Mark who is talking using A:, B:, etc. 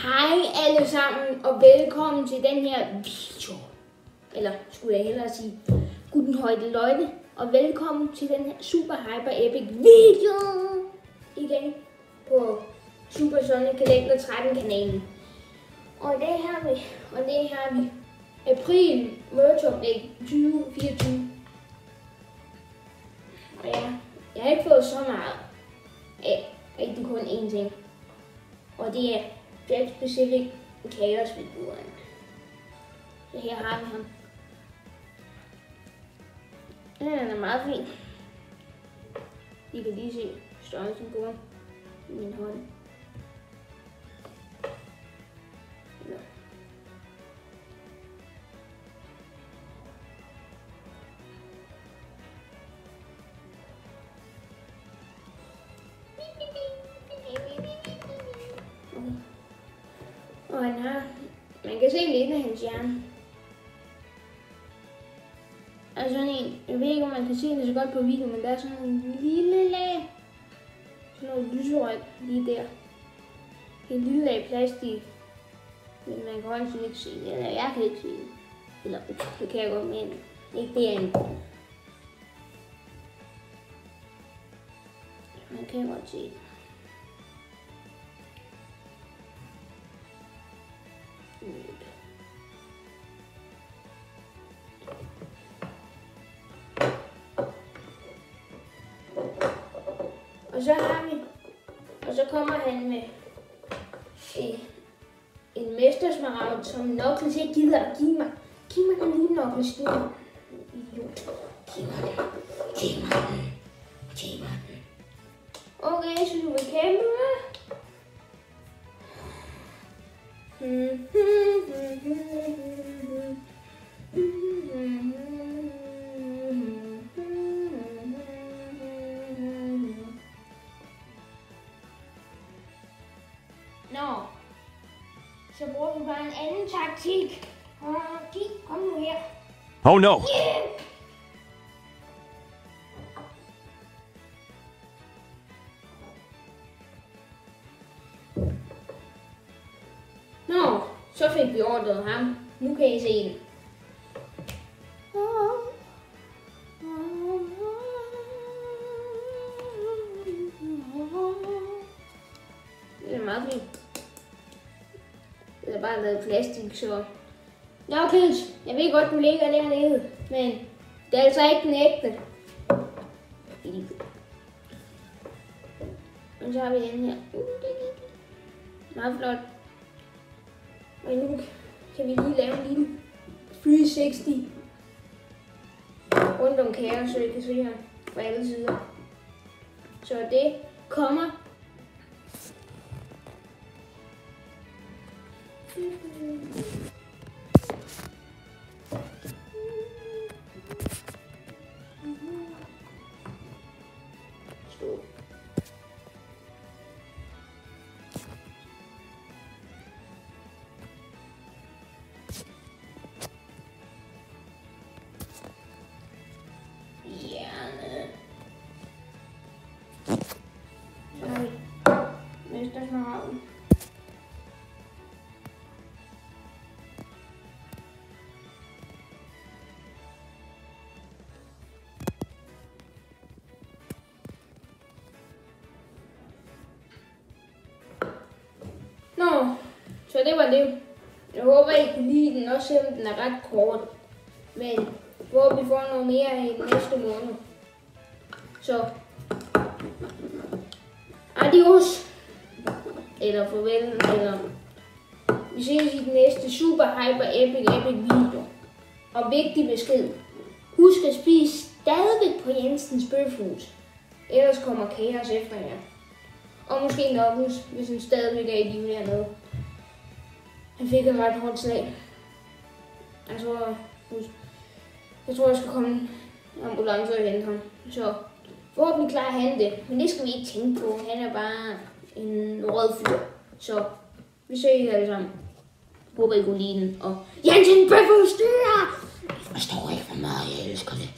A: Hej alle sammen, og velkommen til den her video. Eller skulle jeg hellere sige, guten højde løjde. Og velkommen til den her super hyper epic video. Igen på Super Sonic Collector 13 kanalen. Og det her er vi april merch-oplæg 2024. Og jeg har ikke fået så meget af rigtig kun én ting. Og det er Jack Specific Chaos-figuren. Så her har vi ham. Den er meget fin. I kan lige se størrelsen på ham i min hånd. Og man kan se lidt af hans hjerne. Altså sådan en, jeg ved ikke om man kan se det så godt på video, men der er sådan en lille lag. Sådan noget lyserødt lige der. En lille lag plastik. Men man kan også ikke se det, eller jeg kan ikke se det. Eller det kan jeg godt, men ikke derinde. Man kan godt se det. Og så kommer han med en mestersmaragd, som Knuckles ikke gider at give mig. Giv mig den lige, Knuckles. Idiot. Giv mig den. Okay, så du vil kæmpe med? Nå, så bruger vi bare en anden taktik. Kom nu her.
B: Oh no!
A: Yeah! Nå, så fik vi ordnet ham. Nu kan I se den. Det er meget fint. Det er bare lavet plastik, så... Nå, Kils, jeg ved godt, du ligger dernede, men det er altså ikke den ægte. Og så har vi den her. Meget flot. Og nu kan vi lige lave en lille 360 rundt om kaos, så I kan se her fra alle sider. Så det kommer. Nå, så det var det. Jeg håber, I kunne lide den, også selvom den er ret kort. Men hvor vi får noget mere i næste måned. Så adios. Eller farvel, eller vi ses i den næste super hyper epic video. Og vigtig besked. Husk at spise stadigvæk på Jensens bøfhus. Ellers kommer kaos efter jer. Og måske Knuckles, hvis han stadigvæk er i live hernede. Han fik et ret hårdt slag. Jeg tror, jeg skal komme en ambulance og hente ham. Så forhåbentlig klarer han det. Men det skal vi ikke tænke på. Han er bare en rød fyr. Så vi ses alle sammen. Håber I kunne lide den. Og Jensen Bøfhus styrer! Jeg forstår ikke, hvor meget jeg elsker det.